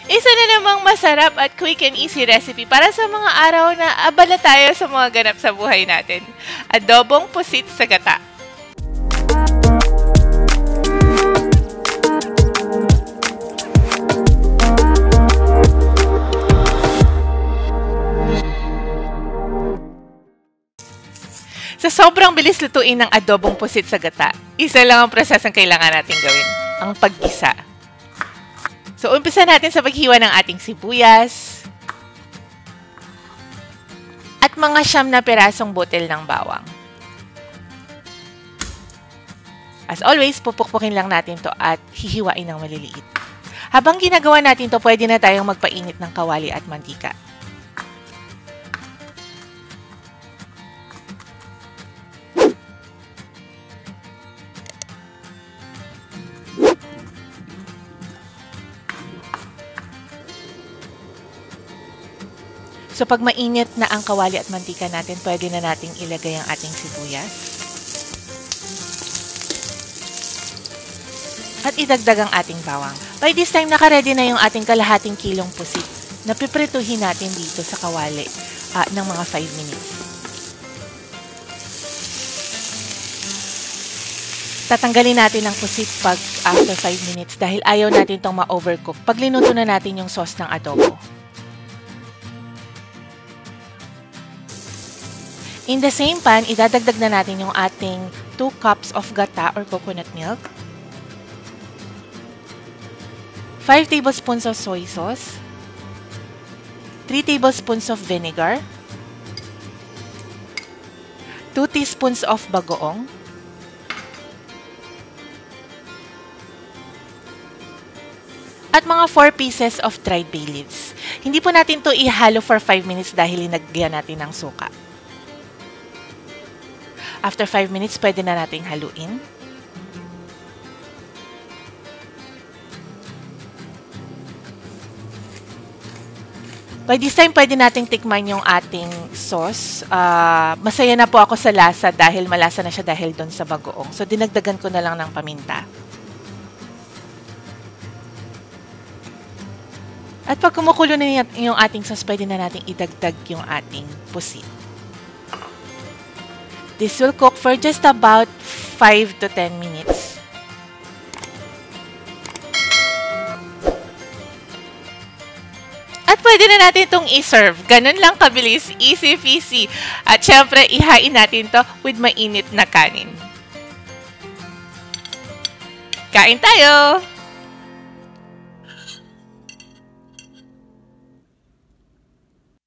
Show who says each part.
Speaker 1: Isa na namang masarap at quick and easy recipe para sa mga araw na abala tayo sa mga ganap sa buhay natin. Adobong pusit sa gata. Sa sobrang bilis lutuin ng adobong pusit sa gata, isa lang ang prosesong kailangan natin gawin, ang paggisa. So, umpisa natin sa paghiwa ng ating sibuyas at mga 9 na pirasong butil ng bawang. As always, pupukpukin lang natin to at hihiwain ng maliliit. Habang ginagawa natin to, pwede na tayong magpainit ng kawali at mantika. So, pag mainit na ang kawali at mantika natin, pwede na nating ilagay ang ating sibuyas. At idagdag ang ating bawang. By this time, naka-ready na yung ating kalahating kilong pusit na piprituhin natin dito sa kawali ng mga 5 minutes. Tatanggalin natin ang pusit pag after 5 minutes dahil ayaw natin itong ma-overcook pag linuto na natin yung sauce ng adobo. In the same pan, idadagdag na natin yung ating 2 cups of gata or coconut milk, 5 tablespoons of soy sauce, 3 tablespoons of vinegar, 2 teaspoons of bagoong, at mga 4 pieces of dried bay leaves. Hindi po natin to ihalo for 5 minutes dahil linagyan natin ng suka. After 5 minutes, pwede na nating haluin. By this time, pwede nating tikman yung ating sauce. Masaya na po ako sa lasa dahil malasa na siya dahil doon sa bagoong. So, dinagdagan ko na lang ng paminta. At pag kumukulo na yung ating sauce, pwede na nating idagdag yung ating pusit. This will cook for just about 5 to 10 minutes. At pwede na natin itong i-serve. Ganun lang kabilis, easy peasy. At syempre, ihain natin to with mainit na kanin. Kain tayo!